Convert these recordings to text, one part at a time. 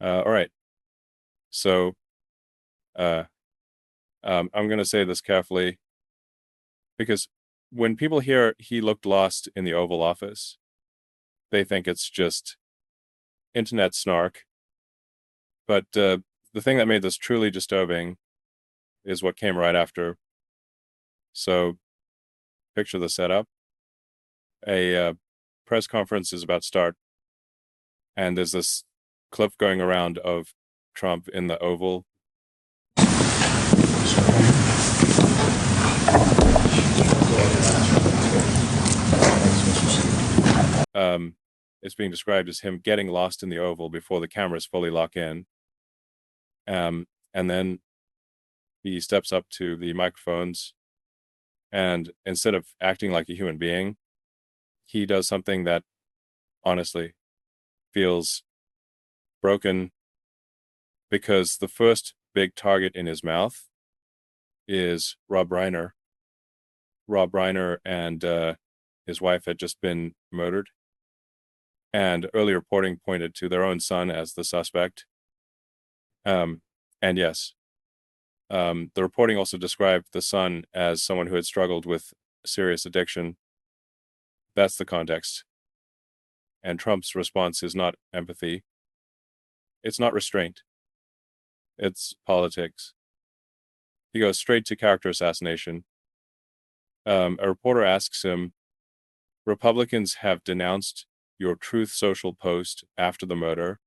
All right. So uh, I'm going to say this carefully because when people hear he looked lost in the Oval Office, they think it's just internet snark. But the thing that made this truly disturbing is what came right after. So picture the setup. A press conference is about to start, and there's this clip going around of Trump in the Oval. It's being described as him getting lost in the Oval before the cameras fully lock in. And then he steps up to the microphones, and instead of acting like a human being, he does something that honestly feels broken, because the first big target in his mouth is Rob Reiner. Rob Reiner and his wife had just been murdered, and early reporting pointed to their own son as the suspect. And yes, the reporting also described the son as someone who had struggled with serious addiction. That's the context. And Trump's response is not empathy. It's not restraint. It's politics. He goes straight to character assassination. A reporter asks him, Republicans have denounced your Truth Social post after the murder.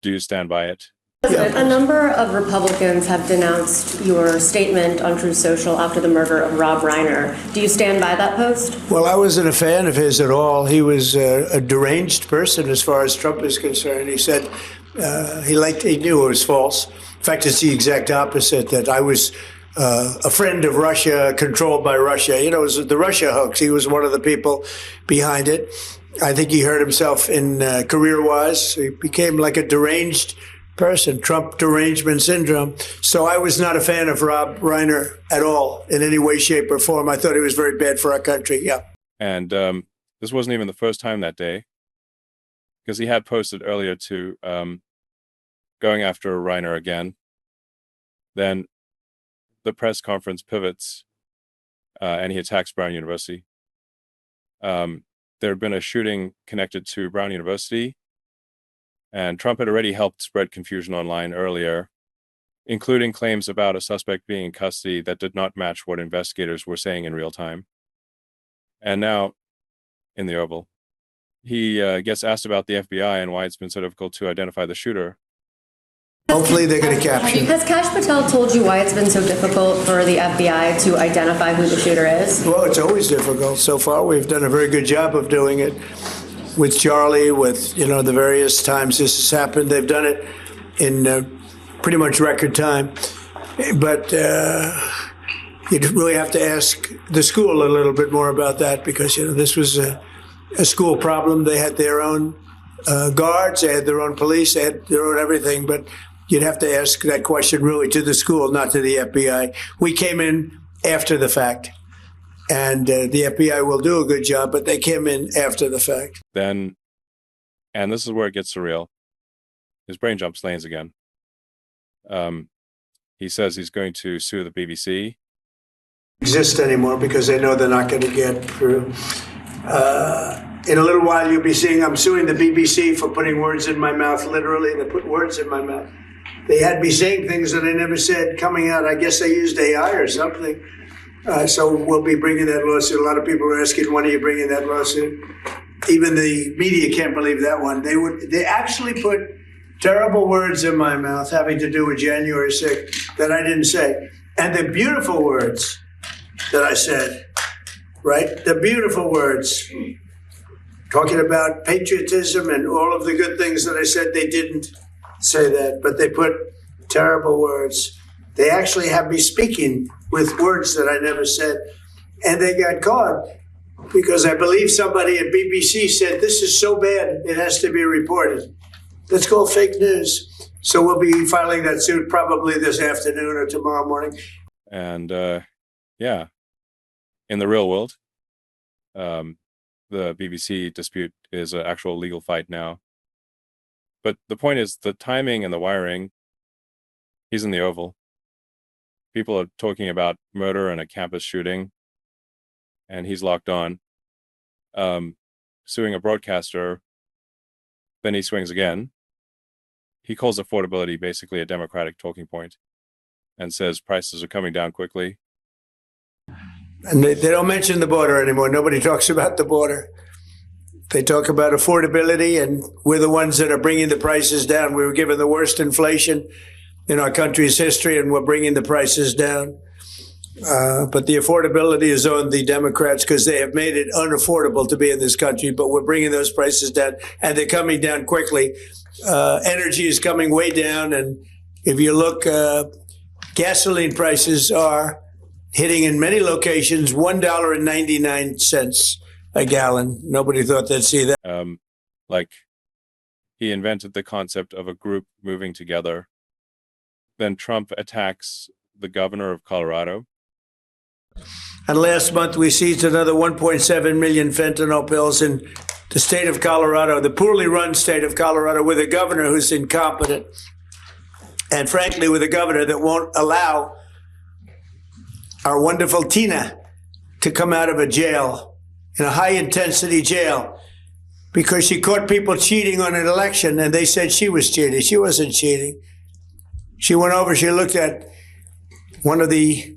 Do you stand by it? President, a number of Republicans have denounced your statement on Truth Social after the murder of Rob Reiner. Do you stand by that post? Well, I wasn't a fan of his at all. He was a deranged person as far as Trump is concerned. He said he knew it was false. In fact, it's the exact opposite, that I was a friend of Russia, controlled by Russia. You know, it was the Russia hoax. He was one of the people behind it. I think he hurt himself in career-wise. He became like a deranged person, Trump derangement syndrome. So I was not a fan of Rob Reiner at all in any way, shape, or form. I thought he was very bad for our country. Yeah. And this wasn't even the first time that day, because he had posted earlier to going after Reiner again. Then the press conference pivots and he attacks Brown University. There had been a shooting connected to Brown University, and Trump had already helped spread confusion online earlier, including claims about a suspect being in custody that did not match what investigators were saying in real time. And now, in the Oval, he gets asked about the FBI and why it's been so difficult to identify the shooter. Hopefully they're going to capture him. Has Kash Patel told you why it's been so difficult for the FBI to identify who the shooter is? Well, it's always difficult. So far, we've done a very good job of doing it with Charlie, with, the various times this has happened. They've done it in pretty much record time. But you really have to ask the school a little bit more about that, because, this was a school problem. They had their own guards, they had their own police, they had their own everything. But you'd have to ask that question really to the school, not to the FBI. We came in after the fact, and the FBI will do a good job, but they came in after the fact. Then, and this is where it gets surreal, his brain jumps lanes again. He says he's going to sue the BBC. Exist anymore because they know they're not going to get through. In a little while, you'll be seeing I'm suing the BBC for putting words in my mouth. Literally, they put words in my mouth. They had me saying things that I never said coming out. I guess they used AI or something. So we'll be bringing that lawsuit. A lot of people are asking, when are you bringing that lawsuit? Even the media can't believe that one. They actually put terrible words in my mouth having to do with January 6th that I didn't say. And the beautiful words that I said, right? The beautiful words, talking about patriotism and all of the good things that I said, they didn't say that, but they put terrible words. They actually have me speaking with words that I never said. And they got caught because I believe somebody at BBC said, this is so bad, it has to be reported. That's called fake news. So we'll be filing that suit probably this afternoon or tomorrow morning. And yeah, in the real world, the BBC dispute is an actual legal fight now. But the point is the timing and the wiring. He's in the Oval. People are talking about murder and a campus shooting, and he's locked on. Suing a broadcaster, then he swings again. He calls affordability basically a Democratic talking point and says prices are coming down quickly. And they don't mention the border anymore. Nobody talks about the border. They talk about affordability, and we're the ones that are bringing the prices down. We were given the worst inflation in our country's history, and we're bringing the prices down. But the affordability is on the Democrats because they have made it unaffordable to be in this country, but we're bringing those prices down, and they're coming down quickly. Energy is coming way down, and if you look, gasoline prices are hitting in many locations $1.99 a gallon. Nobody thought they'd see that. Like he invented the concept of a group moving together. Then Trump attacks the governor of Colorado. And last month, we seized another 1.7 million fentanyl pills in the state of Colorado, the poorly run state of Colorado, with a governor who's incompetent. And frankly, with a governor that won't allow our wonderful Tina to come out of a jail, in a high-intensity jail, because she caught people cheating on an election, and they said she was cheating. She wasn't cheating. She went over, she looked at one of the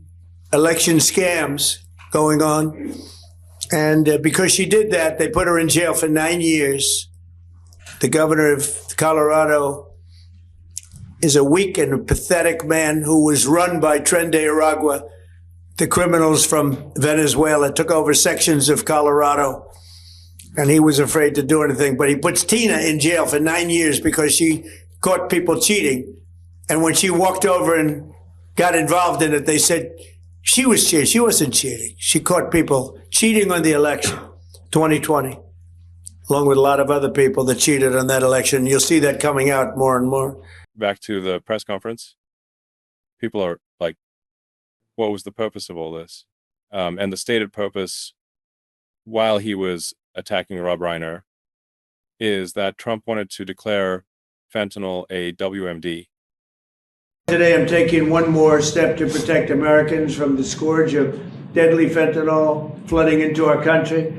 election scams going on, and because she did that, they put her in jail for 9 years. The governor of Colorado is a weak and pathetic man who was run by Tren de Aragua, the criminals from Venezuela, took over sections of Colorado, and he was afraid to do anything. But he puts Tina in jail for 9 years because she caught people cheating. And when she walked over and got involved in it, they said she was cheating. She wasn't cheating. She caught people cheating on the election, 2020, along with a lot of other people that cheated on that election. You'll see that coming out more and more. Back to the press conference. People are like, what was the purpose of all this? And the stated purpose, while he was attacking Rob Reiner, is that Trump wanted to declare fentanyl a WMD. Today, I'm taking one more step to protect Americans from the scourge of deadly fentanyl flooding into our country.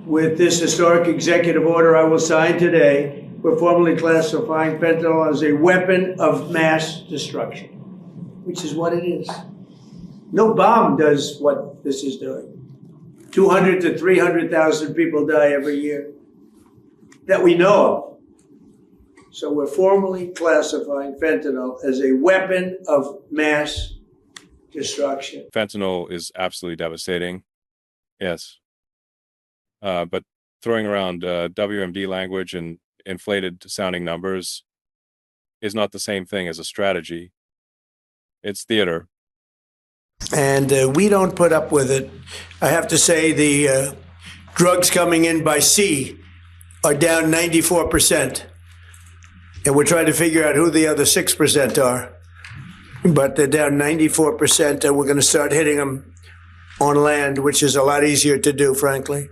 With this historic executive order I will sign today, we're formally classifying fentanyl as a weapon of mass destruction, which is what it is. No bomb does what this is doing. 200 to 300,000 people die every year that we know of. So we're formally classifying fentanyl as a weapon of mass destruction. Fentanyl is absolutely devastating. Yes. But throwing around WMD language and inflated sounding numbers is not the same thing as a strategy. It's theater. And we don't put up with it. I have to say the drugs coming in by sea are down 94%. And we're trying to figure out who the other 6% are. But they're down 94%, and we're going to start hitting them on land, which is a lot easier to do, frankly.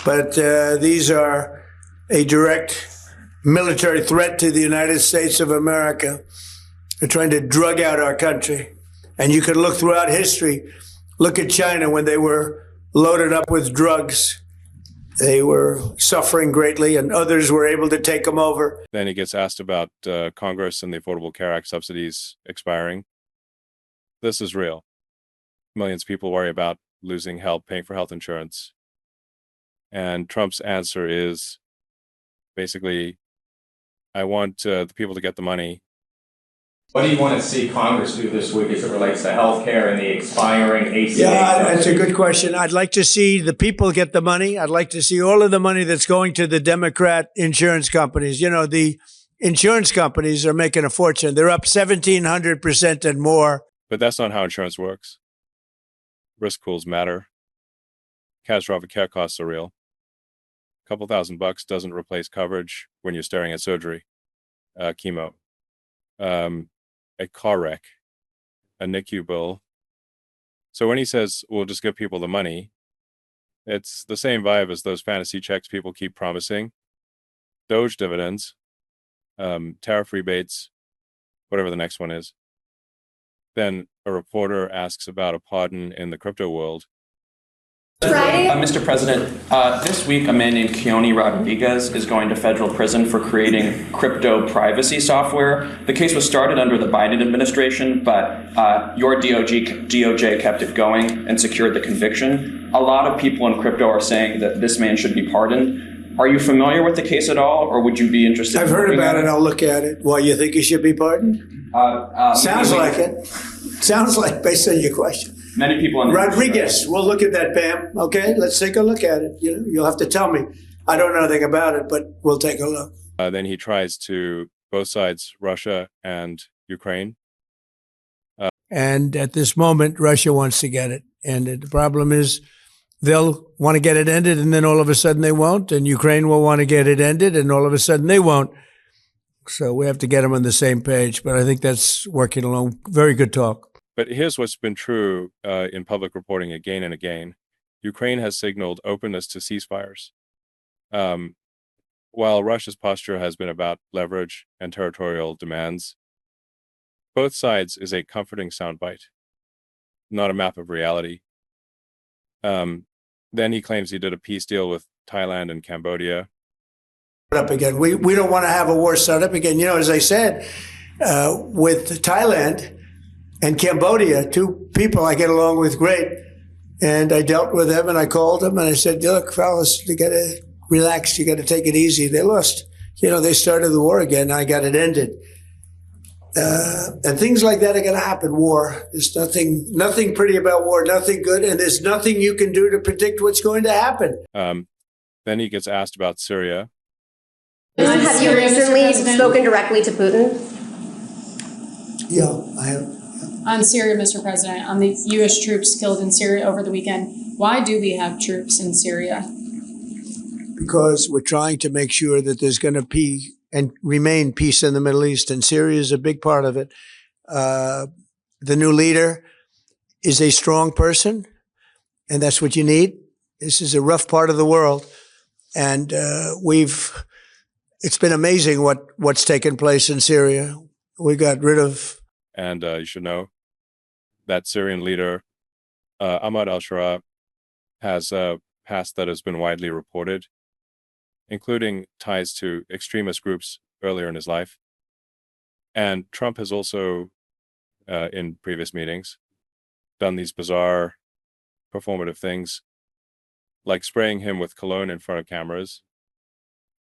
But these are a direct military threat to the United States of America. They're trying to drug out our country. And you could look throughout history. Look at China when they were loaded up with drugs. They were suffering greatly, and others were able to take them over. Then he gets asked about Congress and the Affordable Care Act subsidies expiring. This is real. Millions of people worry about losing help, paying for health insurance. And Trump's answer is basically, I want the people to get the money. What do you want to see Congress do this week as it relates to health care and the expiring ACA? Yeah, that's a good question. I'd like to see the people get the money. I'd like to see all of the money that's going to the Democrat insurance companies. You know, the insurance companies are making a fortune. They're up 1,700% and more. But that's not how insurance works. Risk pools matter. Catastrophic care costs are real. A couple $1,000 doesn't replace coverage when you're staring at surgery, chemo. A car wreck, a NICU bill. So when he says, we'll just give people the money, it's the same vibe as those fantasy checks people keep promising. Doge dividends. tariff rebates, whatever the next one is. Then a reporter asks about a pardon in the crypto world. Mr. President, this week a man named Keone Rodriguez is going to federal prison for creating crypto privacy software. The case was started under the Biden administration, but your DOJ kept it going and secured the conviction. A lot of people in crypto are saying that this man should be pardoned. Are you familiar with the case at all, or would you be interested? I've heard about it. I'll look at it. Why, you think he should be pardoned? Sounds like it. Sounds like, based on your question. Many people in Rodriguez, we'll look at that, Pam. Okay, let's take a look at it. You'll have to tell me. I don't know anything about it, but we'll take a look. Then he tries to, both sides, Russia and Ukraine. And at this moment, Russia wants to get it. And the problem is they'll want to get it ended, and then all of a sudden they won't. And Ukraine will want to get it ended, and all of a sudden they won't. So we have to get them on the same page. But I think that's working along. Very good talk. But here's what's been true in public reporting again and again. Ukraine has signaled openness to ceasefires. While Russia's posture has been about leverage and territorial demands, both sides is a comforting soundbite, not a map of reality. Then he claims he did a peace deal with Thailand and Cambodia. Up again. We don't want to have a war start up again. As I said, with Thailand and Cambodia, two people I get along with great. And I dealt with them and I called them and I said, look, fellas, you got to relax. You got to take it easy. They lost. They started the war again. I got it ended. And things like that are going to happen. War. There's nothing pretty about war, nothing good. And there's nothing you can do to predict what's going to happen. Then he gets asked about Syria. Have you recently spoken directly to Putin? Yeah, I have. On Syria, Mr. President, on the U.S. troops killed in Syria over the weekend. Why do we have troops in Syria? Because we're trying to make sure that there's going to be and remain peace in the Middle East, and Syria is a big part of it. The new leader is a strong person, and that's what you need. This is a rough part of the world, and it's been amazing what's taken place in Syria. We got rid of. And you should know that Syrian leader, Ahmad al-Shara, has a past that has been widely reported, including ties to extremist groups earlier in his life. And Trump has also, in previous meetings, done these bizarre performative things, like spraying him with cologne in front of cameras,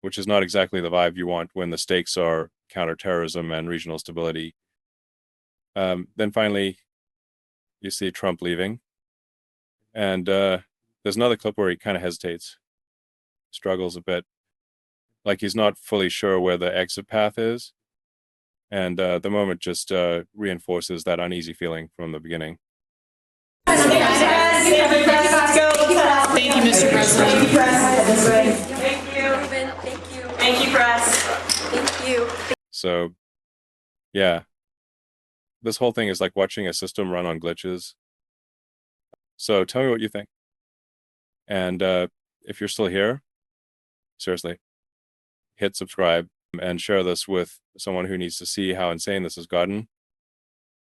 which is not exactly the vibe you want when the stakes are counterterrorism and regional stability. Then finally, you see Trump leaving. And there's another clip where he kind of hesitates, struggles a bit, like he's not fully sure where the exit path is. And the moment just reinforces that uneasy feeling from the beginning. Thank you, Mr. President. Thank you, press. Thank you. Thank you, press. Thank you. So, yeah. This whole thing is like watching a system run on glitches. So tell me what you think. And if you're still here, seriously, hit subscribe and share this with someone who needs to see how insane this has gotten.